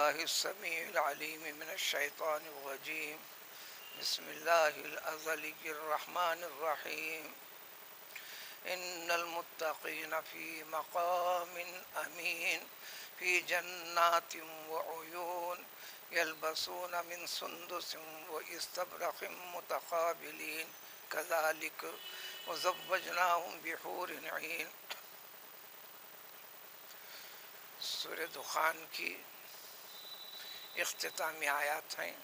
بالله السميع العليم من الشيطان الرجيم. بسم الله الأزلي الرحمن الرحيم. إن المتقين في مقام أمين في جنات وعيون يلبسون من سندس واستبرق متقابلين كذلك وزوجناهم بحور عين. سورہ دخان کی اختتامی آیات ہیں.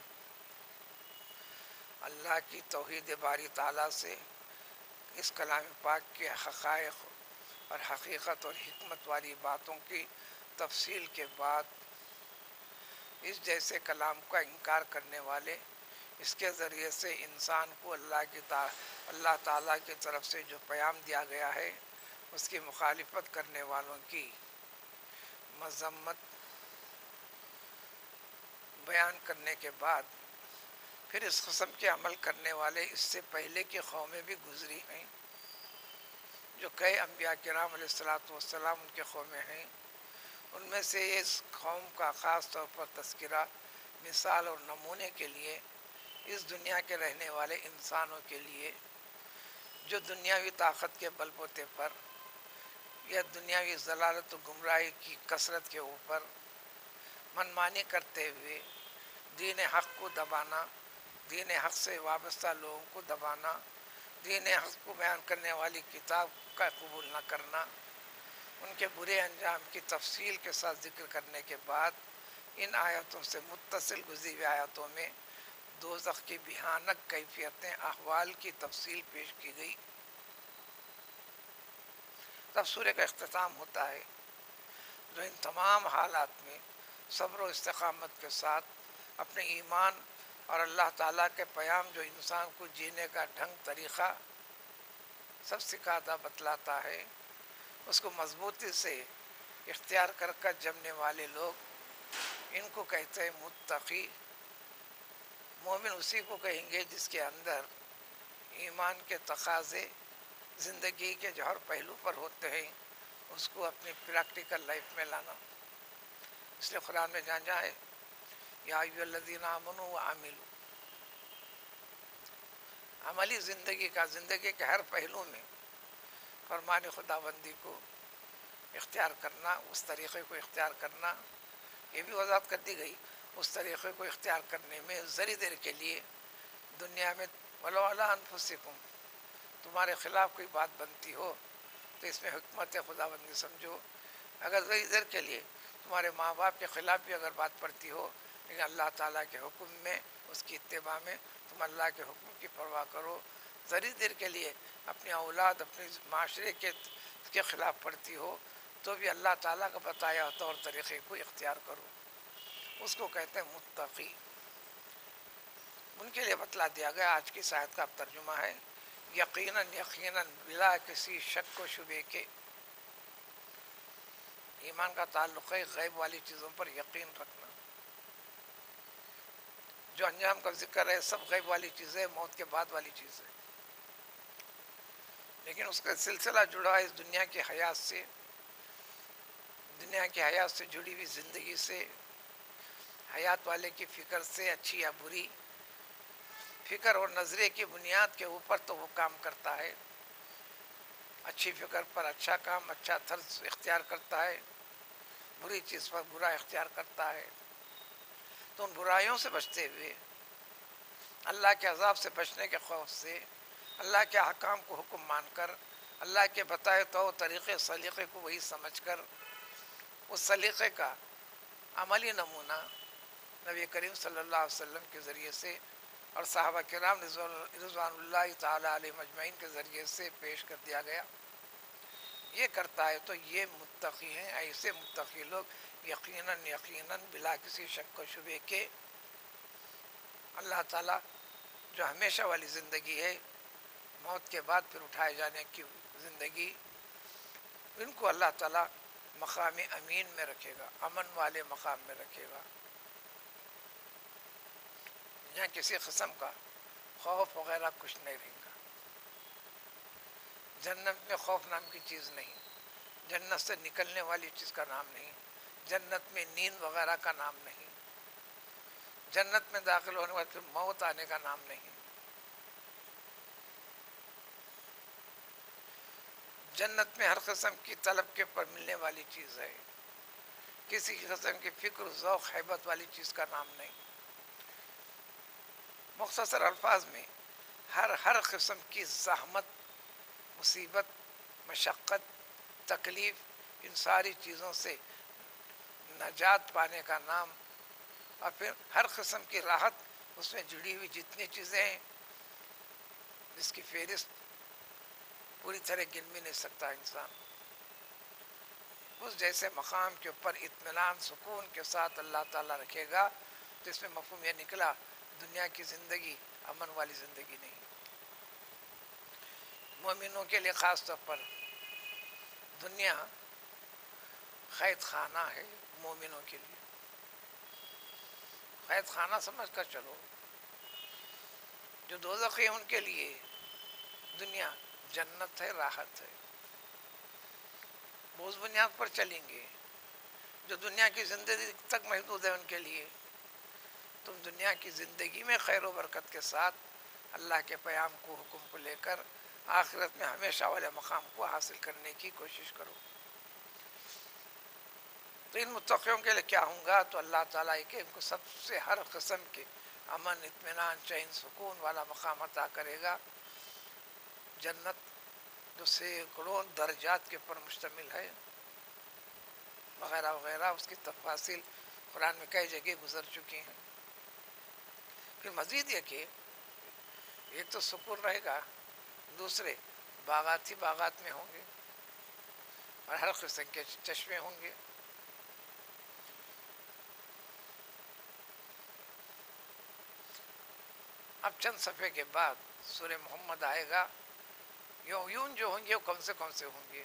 اللہ کی توحید باری تعالیٰ سے اس کلام پاک کے حقائق اور حقیقت اور حکمت والی باتوں کی تفصیل کے بعد اس جیسے کلام کا انکار کرنے والے، اس کے ذریعے سے انسان کو اللہ تعالیٰ کی طرف سے جو پیام دیا گیا ہے اس کی مخالفت کرنے والوں کی مذمت بیان کرنے کے بعد پھر اس قسم کے عمل کرنے والے اس سے پہلے کی قومیں بھی گزری ہیں، جو کئی انبیاء کرام علیہ الصلاۃ والسلام ان کے قومیں ہیں. ان میں سے اس قوم کا خاص طور پر تذکرہ مثال اور نمونے کے لیے اس دنیا کے رہنے والے انسانوں کے لیے جو دنیاوی طاقت کے بل بوتے پر یا دنیاوی ضلالت و گمراہی کی کثرت کے اوپر منمانی کرتے ہوئے دین حق کو دبانا، دین حق سے وابستہ لوگوں کو دبانا، دین حق کو بیان کرنے والی کتاب کا قبول نہ کرنا، ان کے برے انجام کی تفصیل کے ساتھ ذکر کرنے کے بعد ان آیاتوں سے متصل گزری ہوئی آیاتوں میں دوزخ کی بھیانک کیفیتیں، احوال کی تفصیل پیش کی گئی. تب سورہ کا اختتام ہوتا ہے جو ان تمام حالات میں صبر و استقامت کے ساتھ اپنے ایمان اور اللہ تعالیٰ کے پیام جو انسان کو جینے کا ڈھنگ طریقہ سب سکھاتا بتلاتا ہے، اس کو مضبوطی سے اختیار کر کر جمنے والے لوگ ان کو کہتے ہیں متقی. مومن اسی کو کہیں گے جس کے اندر ایمان کے تقاضے زندگی کے جو ہر پہلو پر ہوتے ہیں اس کو اپنی پریکٹیکل لائف میں لانا. اس لیے قرآن میں جہاں ہے یا ایھا الذین آمنوا وعملوا، عملی زندگی کے ہر پہلو میں فرمان خداوندی کو اختیار کرنا، اس طریقے کو اختیار کرنا. یہ بھی وضاحت کر دی گئی اس طریقے کو اختیار کرنے میں ذری دیر کے لیے دنیا میں ولو علی انفسکم تمہارے خلاف کوئی بات بنتی ہو تو اس میں حکمت خداوندی سمجھو. اگر ذری دیر کے لیے تمہارے ماں باپ کے خلاف بھی اگر بات پڑتی ہو لیکن اللہ تعالیٰ کے حکم میں، اس کی اتباع میں تم اللہ کے حکم کی پرواہ کرو. ذری دیر کے لیے اپنی اولاد، اپنے معاشرے کے خلاف پڑتی ہو تو بھی اللہ تعالیٰ کا بتایا طور طریقے کو اختیار کرو. اس کو کہتے ہیں متقی. ان کے لیے بتلا دیا گیا. آج کی آیت کا ترجمہ ہے یقیناً یقیناً بلا کسی شک و شبے کے. ایمان کا تعلق ہے غیب والی چیزوں پر یقین رکھنا. جو انجام کا ذکر ہے سب غیب والی چیزیں، موت کے بعد والی چیزیں، لیکن اس کا سلسلہ جڑا ہے اس دنیا کی حیات سے، دنیا کی حیات سے جڑی ہوئی زندگی سے، حیات والے کی فکر سے، اچھی یا بری فکر اور نظریے کی بنیاد کے اوپر تو وہ کام کرتا ہے. اچھی فکر پر اچھا کام، اچھا طرز اختیار کرتا ہے، بری چیز پر برا اختیار کرتا ہے. تو ان برائیوں سے بچتے ہوئے، اللہ کے عذاب سے بچنے کے خوف سے، اللہ کے احکام کو حکم مان کر، اللہ کے بتائے تو طریقے سلیقے کو وہی سمجھ کر اس سلیقے کا عملی نمونہ نبی کریم صلی اللہ علیہ وسلم کے ذریعے سے اور صحابہ کرام رضوان اللہ تعالی علیہ مجمعین کے ذریعے سے پیش کر دیا گیا. یہ کرتا ہے تو یہ متقی ہیں. ایسے متقی لوگ یقیناً یقیناً بلا کسی شک و شبے کے اللہ تعالیٰ جو ہمیشہ والی زندگی ہے، موت کے بعد پھر اٹھائے جانے کی زندگی، ان کو اللہ تعالیٰ مقام امین میں رکھے گا، امن والے مقام میں رکھے گا، یہاں کسی قسم کا خوف وغیرہ کچھ نہیں رہے گا. جنت میں خوف نام کی چیز نہیں، جنت سے نکلنے والی چیز کا نام نہیں. جنت میں نیند وغیرہ کا نام نہیں، جنت میں داخل ہونے کے بعد موت آنے کا نام نہیں، جنت میں ہر قسم کی طلب کے پر ملنے والی چیز ہے، کسی قسم کی فکر ذوق ہیبت والی چیز کا نام نہیں۔ مختصر الفاظ میں ہر قسم کی زحمت، مصیبت، مشقت، تکلیف، ان ساری چیزوں سے نجات پانے کا نام، اور پھر ہر قسم کی راحت، اس میں جڑی ہوئی جتنی چیزیں ہیں جس کی فہرست پوری طرح گن بھی نہیں سکتا انسان، اس جیسے مقام کے اوپر اطمینان سکون کے ساتھ اللہ تعالیٰ رکھے گا، تو اس میں مفہوم یہ نکلا دنیا کی زندگی امن والی زندگی نہیں۔ مومنوں کے لیے خاص طور پر دنیا قید خانہ ہے، مومنوں کے لیے قید خانہ سمجھ کر چلو۔ جو دوزخی ان کے لیے دنیا جنت ہے، راحت ہے، وہ اس بنیاد پر چلیں گے۔ جو دنیا کی زندگی تک محدود ہے ان کے لیے، تم دنیا کی زندگی میں خیر و برکت کے ساتھ اللہ کے پیام کو، حکم کو لے کر آخرت میں ہمیشہ والے مقام کو حاصل کرنے کی کوشش کرو۔ تو ان متقیوں کے لیے کیا ہوں گا؟ تو اللہ تعالیٰ کہ ان کو سب سے ہر قسم کے امن، اطمینان، چین، سکون والا مقام عطا کرے گا۔ جنت جو سینکڑوں درجات کے پر مشتمل ہے، وغیرہ وغیرہ، اس کی تفاصیل قرآن میں کئی جگہ گزر چکی ہیں۔ پھر مزید یہ کہ ایک تو سکون رہے گا، دوسرے باغات ہی باغات میں ہوں گے، اور ہر قسم کے چشمے ہوں گے۔ اب چند صفحے کے بعد سورہ محمد آئے گا۔ یون جو ہوں گے وہ کون سے ہوں گے،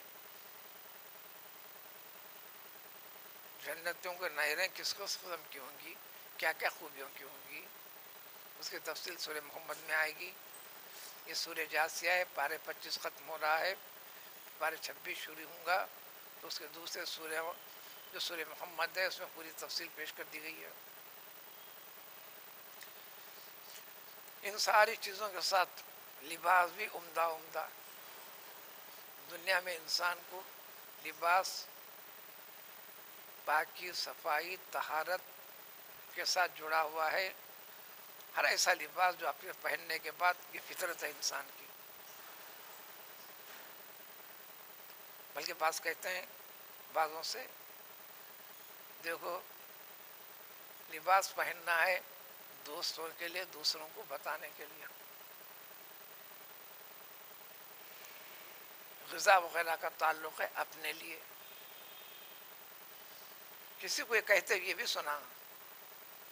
جنتوں کے نہریں کس قسم کی ہوں گی، کیا کیا خوبیوں کی ہوں گی، اس کی تفصیل سورہ محمد میں آئے گی۔ یہ سورہ جاسیہ ہے، پارے 25 ختم ہو رہا ہے، پارے 26 شروع ہوں گا، تو اس کے دوسرے سورہ جو سورہ محمد ہے اس میں پوری تفصیل پیش کر دی گئی ہے۔ ان ساری چیزوں کے ساتھ لباس بھی عمدہ عمدہ۔ دنیا میں انسان کو لباس پاکی، صفائی، طہارت کے ساتھ جڑا ہوا ہے۔ ہر ایسا لباس جو اپنے پہننے کے بعد یہ فطرت ہے انسان کی۔ بلکہ بعض کہتے ہیں بعضوں سے، دیکھو لباس پہننا ہے دوستوں کے لیے، دوسروں کو بتانے کے لیے، غذا وغیرہ کا تعلق ہے اپنے لیے۔ کسی کو یہ کہتے ہوئے یہ بھی سنا،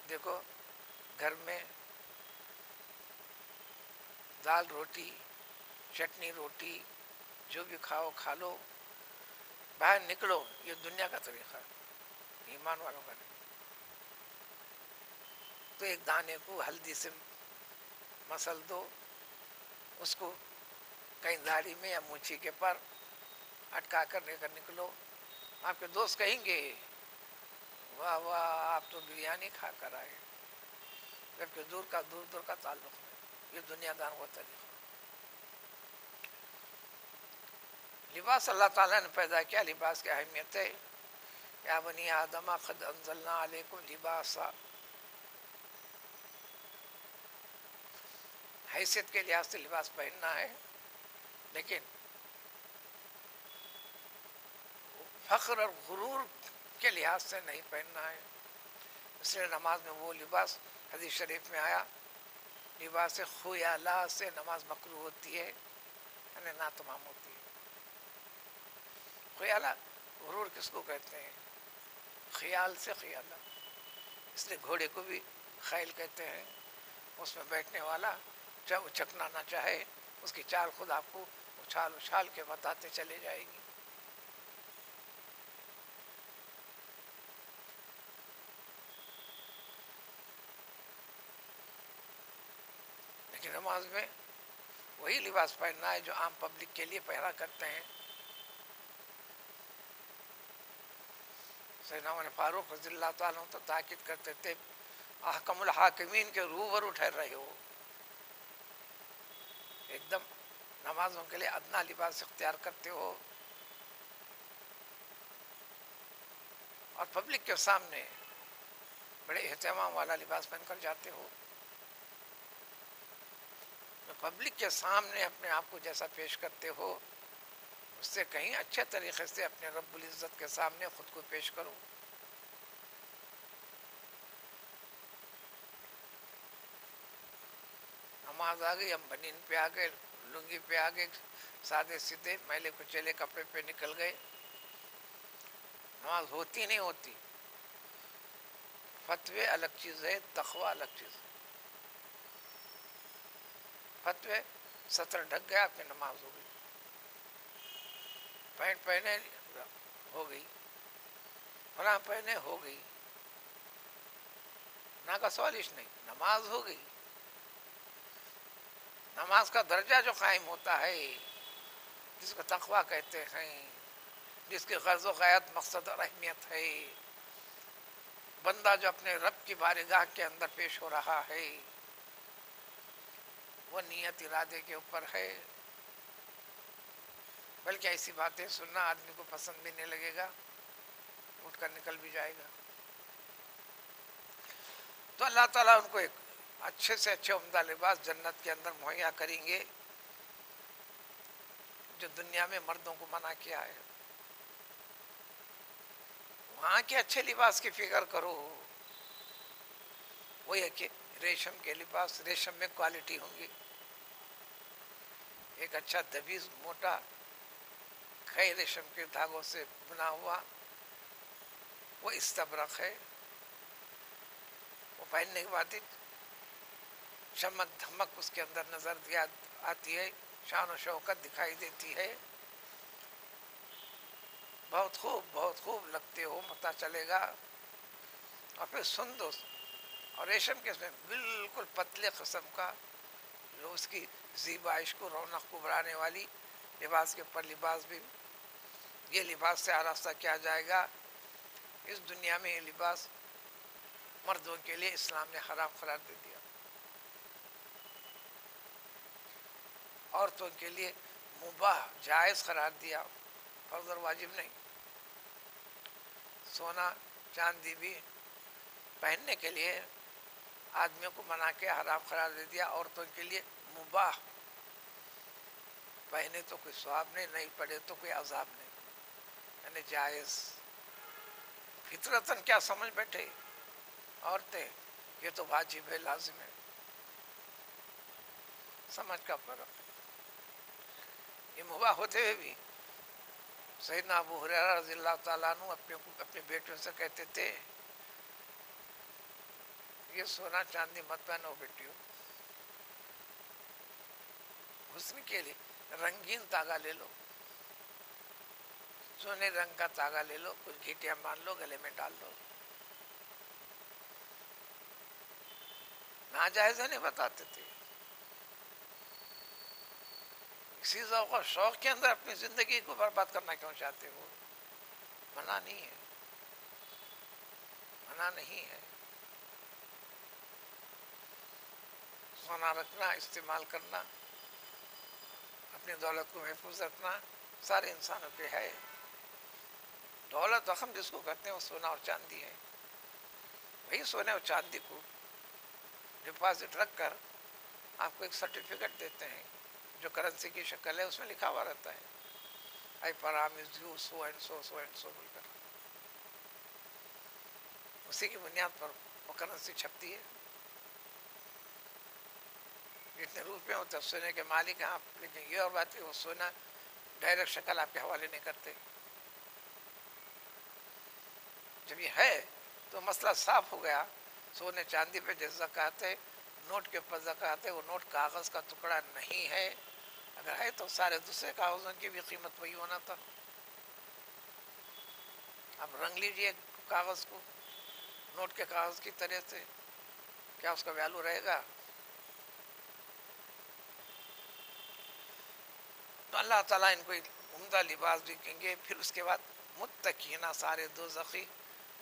دیکھو گھر میں دال روٹی، چٹنی روٹی، جو بھی کھاؤ کھا لو، باہر نکلو یہ دنیا کا طریقہ ہے، ایمان والوں کا نہیں۔ تو ایک دانے کو ہلدی سے مسل دو، اس کو کہیں داڑھی میں یا مونچھی کے پر اٹکا کر لے کر نکلو، آپ کے دوست کہیں گے واہ واہ آپ تو بریانی کھا کر آئے، جبکہ دور کا تعلق ہے۔ یہ دنیا دار کا طریقہ۔ لباس اللہ تعالیٰ نے پیدا کیا، لباس کی اہمیت ہے، یا بنی آدم قد انزلنا علیکم لباسا، حیثیت کے لحاظ سے لباس پہننا ہے، لیکن فخر اور غرور کے لحاظ سے نہیں پہننا ہے۔ اس لیے نماز میں وہ لباس حدیث شریف میں آیا، لباس خیالہ سے نماز مکروہ ہوتی ہے، یعنی ناتمام ہوتی ہے۔ خیالہ غرور کس کو کہتے ہیں؟ خیال سے خیالہ، اس لیے گھوڑے کو بھی خیل کہتے ہیں۔ اس میں بیٹھنے والا جب اچکنا نہ چاہے، اس کی چال خود آپ کو اچھال اچھال کے بتاتے چلے جائے گی۔ لیکن نماز میں وہی لباس پہننا ہے جو عام پبلک کے لیے پہنا کرتے ہیں۔ سیدنا عمر فاروق رضی اللہ تعالیٰ عنہ تو تاکید کرتے تھے احکم الحاکمین کے روبرو ٹھہر رہے ہو، ایک دم نمازوں کے لیے ادنا لباس اختیار کرتے ہو اور پبلک کے سامنے بڑے اہتمام والا لباس پہن کر جاتے ہو. پبلک کے سامنے اپنے آپ کو جیسا پیش کرتے ہو اس سے کہیں اچھے طریقے سے اپنے رب العزت کے سامنے خود کو پیش کرو. نماز آ گئی، ہم بنین پہ آ گئے، لنگی پہ آ گئے، سادے سیدھے میلے کچیلے کپڑے پہ نکل گئے. نماز ہوتی نہیں ہوتی. فتوے الگ چیز ہے، تقوی الگ چیز ہے. فتوے سطر ڈھک گیا پھر نماز ہو گئی، پینٹ پہنے ہو گئی، فلاں پہنے ہو گئی، نہ کا سوالش نہیں، نماز ہو گئی. نماز کا درجہ جو قائم ہوتا ہے جس کو تقوی کہتے ہیں، جس کی غرض و غایت مقصد اور اہمیت ہے، بندہ جو اپنے رب کی بارگاہ کے اندر پیش ہو رہا ہے وہ نیت ارادے کے اوپر ہے. بلکہ ایسی باتیں سننا آدمی کو پسند بھی نہیں لگے گا، اٹھ کر نکل بھی جائے گا. تو اللہ تعالیٰ ان کو ایک اچھے سے اچھے عمدہ لباس جنت کے اندر مہیا کریں گے جو دنیا میں مردوں کو منع کیا ہے. وہاں کے اچھے لباس کی فکر کرو، وہ یہ کہ ریشم کے لباس، ریشم میں کوالٹی ہوں گی. ایک اچھا دبیز موٹا کھے ریشم کے دھاگوں سے بنا ہوا وہ استبرق ہے، وہ پہننے کے بعد چمک دھمک اس کے اندر نظر دیا آتی ہے، شان و شوکت دکھائی دیتی ہے. بہت خوب لگتے ہو، پتہ چلے گا. اور پھر سن دو، اور ریشم کے اس میں بالکل پتلے قسم کا جو اس کی زیبائش کو رونق کو بڑھانے والی لباس کے اوپر لباس بھی، یہ لباس سے آراستہ کیا جائے گا. اس دنیا میں یہ لباس مردوں کے لیے اسلام نے حرام قرار دے دیا، عورتوں کے لیے مباح جائز قرار دیا، فرض اور واجب نہیں. سونا چاندی بھی پہننے کے لیے آدمیوں کو منع کے حرام قرار دے دیا، عورتوں کے لیے مباح، پہنے تو کوئی ثواب نہیں، نہیں پڑے تو کوئی عذاب نہیں، یعنی جائز. فطرتاً کیا سمجھ بیٹھے عورتیں یہ تو واجب ہے، لازم ہے. سمجھ کا فرق. یہ مباح ہوتے ہوئے بھی سیدنا ابو ہریرہ رضی اللہ تعالیٰ عنہ اپنے بیٹوں سے کہتے تھے یہ سونا چاندی مت پہنو بیٹیوں، حسن کے لیے رنگین تاگا لے لو، سونے رنگ کا تاگا لے لو، کچھ گھیٹیاں مان لو، گلے میں ڈال لو. ناجائز نہیں بتاتے تھے. اسی ذوق و شوق کے اندر اپنی زندگی کو برباد کرنا کیوں چاہتے ہو؟ منع نہیں ہے، منع نہیں ہے. سونا رکھنا، استعمال کرنا، اپنی دولت کو محفوظ رکھنا سارے انسانوں پہ ہے. دولت رقم جس کو کہتے ہیں وہ سونا اور چاندی ہے. وہی سونے اور چاندی کو ڈپازٹ رکھ کر آپ کو ایک سرٹیفکیٹ دیتے ہیں جو کرنسی کی شکل ہے، اس میں لکھا ہوا رہتا ہے I promise you so and so so and so بول کر. اسی کی بنیاد پر وہ کرنسی چھپتی ہے. جتنے روپے ہوتے ہیں سونے کے مالک ہیں آپ، لیکن یہ اور بات ہے وہ سونا ڈائریکٹ شکل آپ کے حوالے نہیں کرتے. جب یہ ہے تو مسئلہ صاف ہو گیا. سونے چاندی پہ جیسے زکوٰۃ ہے، نوٹ کے اوپر زکوٰۃ ہے، وہ نوٹ کاغذ کا ٹکڑا نہیں ہے. اگر ہے تو سارے دوسرے کاغذوں کی بھی قیمت وہی ہونا تھا. آپ رنگ لیجئے کاغذ کو نوٹ کے کاغذ کی طرح سے، کیا اس کا ویلو رہے گا؟ تو اللہ تعالیٰ ان کو عمدہ لباس بھی دیں گے. پھر اس کے بعد متکئین، سارے دوزخی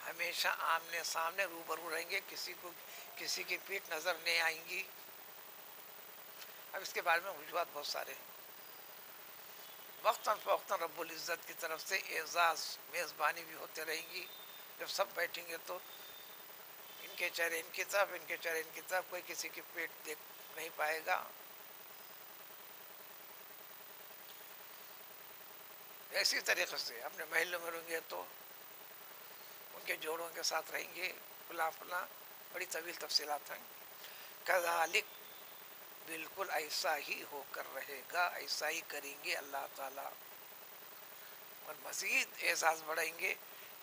ہمیشہ آمنے سامنے روبرو رہیں گے، کسی کی پیٹھ نظر نہیں آئیں گی. اب اس کے بارے میں وجوہات بہت سارے ہیں. وقتاً فوقتاً رب العزت کی طرف سے اعزاز میزبانی بھی ہوتے رہیں گی. جب سب بیٹھیں گے تو ان کے چہرے ان کی طرف، ان کے چہرے ان کی طرف، کوئی کسی کی پیٹ دیکھ نہیں پائے گا. اسی طریقے سے اپنے محلوں میں رہیں گے تو ان کے جوڑوں کے ساتھ رہیں گے، فلاں فلاں، بڑی طویل تفصیلات ہیں. کذالک، بالکل ایسا ہی ہو کر رہے گا، ایسا ہی کریں گے اللہ تعالیٰ. اور مزید اعزاز بڑھائیں گے.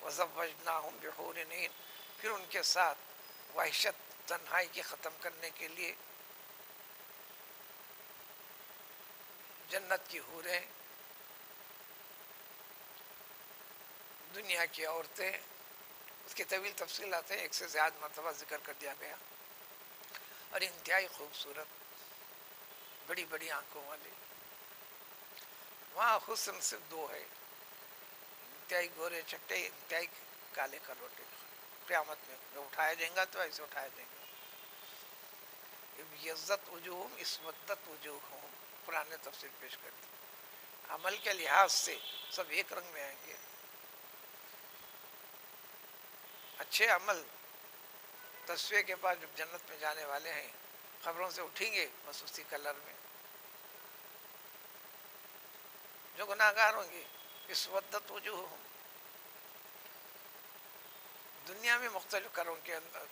وزوجناہم بحور عین، پھر ان کے ساتھ وحشت تنہائی کی ختم کرنے کے لیے جنت کی حوریں، دنیا کی عورتیں. اس کی طویل تفصیلات ہیں، ایک سے زیادہ مرتبہ ذکر کر دیا گیا. اور انتہائی خوبصورت، بڑی بڑی آنکھوں والے. وہاں حسن صرف دو ہے، انتہائی گورے چٹے، انتہائی کالے کروٹے. قیامت میں جو اٹھایا جائیں گا تو ایسے اٹھایا جائیں گا. یزت وجوہم اسودت وجوہم، قرآن نے تفصیل پیش کر دی. عمل کے لحاظ سے سب ایک رنگ میں آئیں گے. اچھے عمل تصفیے کے بعد جب جنت میں جانے والے ہیں، خبروں سے اٹھیں گے بس اسی کلر میں. جو گناہگار ہوں گے اسودت وجوہم. دنیا میں مختلف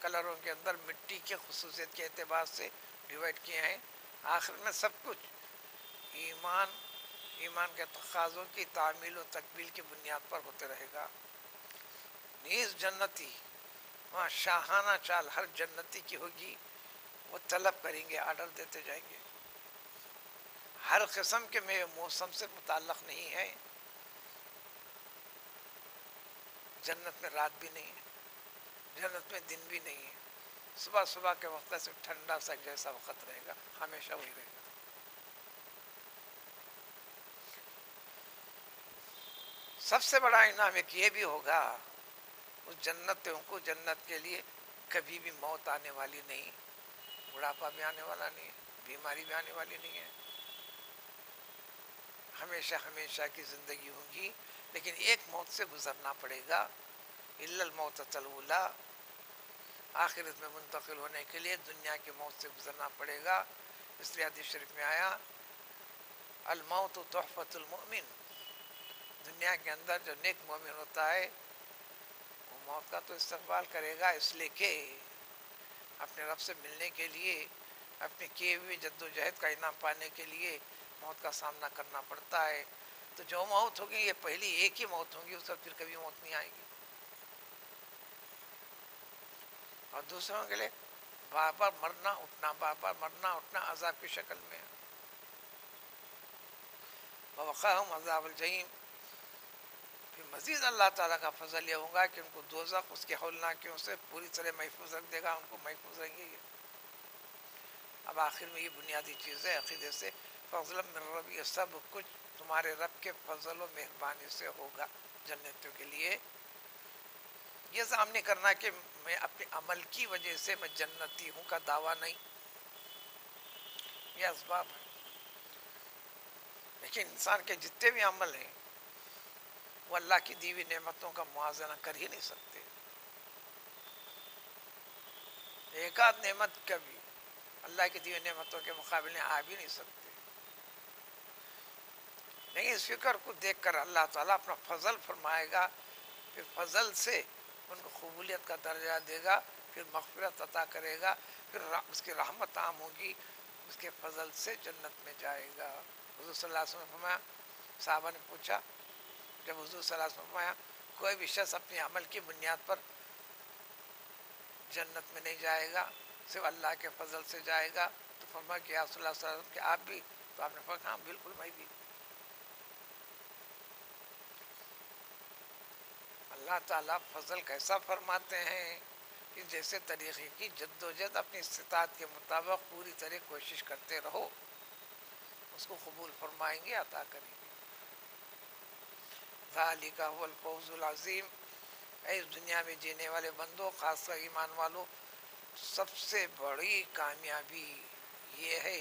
کلروں کے اندر مٹی کے خصوصیت کے اعتبار سے ڈیوائڈ کیے ہیں. آخر میں سب کچھ ایمان کے تقاضوں کی تعمیل و تکمیل کی بنیاد پر ہوتے رہے گا. نیز جنتی، وہاں شاہانہ چال ہر جنتی کی ہوگی. وہ طلب کریں گے، آرڈر دیتے جائیں گے. ہر قسم کے میں موسم سے متعلق نہیں ہے. جنت میں رات بھی نہیں ہے، جنت میں دن بھی نہیں ہے. صبح صبح کے وقت سے ٹھنڈا سا جیسا وقت رہے گا، ہمیشہ وہی رہے گا. سب سے بڑا انعام ایک یہ بھی ہوگا، اس جنتوں کو، جنت کے لیے کبھی بھی موت آنے والی نہیں، بڑھاپا بھی آنے والا نہیں، بیماری بھی آنے والی نہیں ہے. ہمیشہ ہمیشہ کی زندگی ہوگی. لیکن ایک موت سے گزرنا پڑے گا، الا الموتۃ الاولی، آخرت میں منتقل ہونے کے لیے دنیا کی موت سے گزرنا پڑے گا. اس لیے حدیث شریف میں آیا الموت تحفۃ المؤمن. دنیا کے اندر جو نیک مومن ہوتا ہے وہ موت کا تو استقبال کرے گا، اس لیے کہ اپنے رب سے ملنے کے لیے، اپنے کیے ہوئے جد و جہد کا انعام پانے کے لیے موت کا سامنا کرنا پڑتا ہے. تو جو موت ہوگی یہ پہلی ایک ہی موت ہوگی، اس وقت پھر کبھی موت نہیں آئے گی. اور دوسروں کے لیے بار بار مرنا اٹھنا، بار بار مرنا اٹھنا عذاب کی شکل میں. ووقاہم عذاب الجحیم. پھر مزید اللہ تعالیٰ کا فضل یہ ہوگا کہ ان کو دوزخ اس کے ہولناکیوں سے پوری طرح محفوظ رکھ دے گا، ان کو محفوظ رہیں گے یہ. اب آخر میں یہ بنیادی چیز ہے عقیدے سے، فضل من رب، یہ سب کچھ تمہارے رب کے فضل و مہربانی سے ہوگا جنتوں کے لیے. یہ ظاہر نہیں کرنا کہ میں اپنے عمل کی وجہ سے میں جنتی ہوں کا دعویٰ نہیں، یہ اسباب ہے. لیکن انسان کے جتنے بھی عمل ہیں وہ اللہ کی دی ہوئی نعمتوں کا موازنہ کر ہی نہیں سکتے. ایک آدھ نعمت کبھی اللہ کی دی ہوئی نعمتوں کے مقابلے آ بھی نہیں سکتے. لیکن اس فکر کو دیکھ کر اللہ تعالیٰ اپنا فضل فرمائے گا، پھر فضل سے ان کو قبولیت کا درجہ دے گا، پھر مغفرت عطا کرے گا، پھر اس کی رحمت عام ہوگی، اس کے فضل سے جنت میں جائے گا. حضور صلی اللہ علیہ وسلم نے فرمایا، صحابہ نے پوچھا جب حضور صلی اللہ علیہ وسلم نے فرمایا کوئی بھی شخص اپنے عمل کی بنیاد پر جنت میں نہیں جائے گا، صرف اللہ کے فضل سے جائے گا، تو فرمایا کہ یا رسول اللہ صلی اللہ علیہ وسلم کہ آپ بھی؟ تو آپ نے فرمایا ہاں بالکل میں بھی. اللہ تعالیٰ فضل کیسا فرماتے ہیں کہ جیسے طریقے کی جد و جہد اپنی استطاعت کے مطابق پوری طرح کوشش کرتے رہو، اس کو قبول فرمائیں گے، عطا کریں گے. ذالک هو الفوز العظیم، اس دنیا میں جینے والے بندوں، خاص کر ایمان والوں، سب سے بڑی کامیابی یہ ہے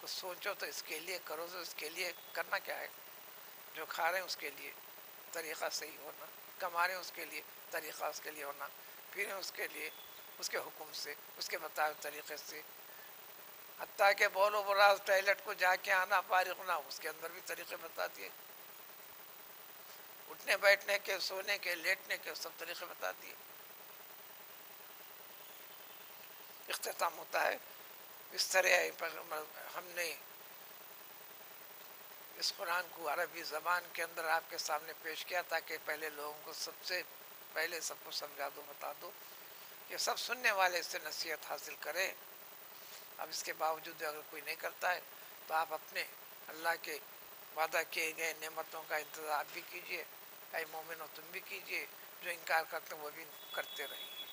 کہ سوچو تو اس کے لیے، کرو تو اس کے لیے، کرنا کیا ہے؟ جو کھا رہے ہیں اس کے لیے طریقہ صحیح ہونا، کما رہے ہیں اس کے لیے طریقہ اس کے لیے ہونا، پی رہے ہیں اس کے لیے اس کے حکم سے، اس کے بتائے طریقے سے، حتیٰ کہ بولو براز ٹوائلٹ کو جا کے آنا، فارغ ہونا، اس کے اندر بھی طریقے بتا دیے، اٹھنے بیٹھنے کے، سونے کے، لیٹنے کے، سب طریقے بتا دیے۔ اختتام ہوتا ہے اس طرح ہم نے اس قرآن کو عربی زبان کے اندر آپ کے سامنے پیش کیا تاکہ پہلے لوگوں کو سب سے پہلے سب کو سمجھا دو، بتا دو کہ سب سننے والے اس سے نصیحت حاصل کرے۔ اب اس کے باوجود اگر کوئی نہیں کرتا ہے تو آپ اپنے اللہ کے وعدہ کیے گئے نعمتوں کا انتظار بھی کیجئے، اے مومنو تم بھی کیجئے، جو انکار کرتے ہیں وہ بھی کرتے رہیے۔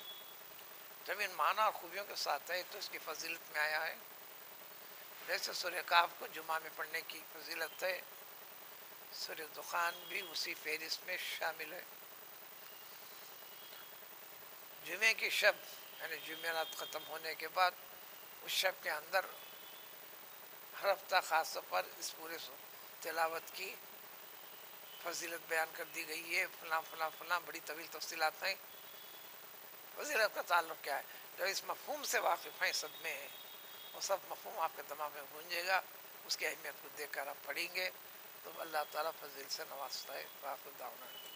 جب ان معنی اور خوبیوں کے ساتھ ہے تو اس کی فضیلت میں آیا ہے، جیسے سورہ کہف کو جمعہ میں پڑھنے کی فضیلت ہے، سورہ دخان بھی اسی فہرست میں شامل ہے۔ جمعے کی شب یعنی جمعرات ختم ہونے کے بعد اس شب کے اندر ہر ہفتہ خاص طور پر اس پورے تلاوت کی فضیلت بیان کر دی گئی ہے، فلاں فلاں فلاں بڑی طویل تفصیلات ہیں۔ فضیلت کا تعلق کیا ہے؟ جو اس مفہوم سے واقف ہیں سب میں ہے، وہ سب مفہوم آپ کے دماغ میں گونجے گا، اس کی اہمیت کو دیکھ کر آپ پڑھیں گے تو اللہ تعالیٰ فضیل سے نوازتا ہے۔ باقی دعوانا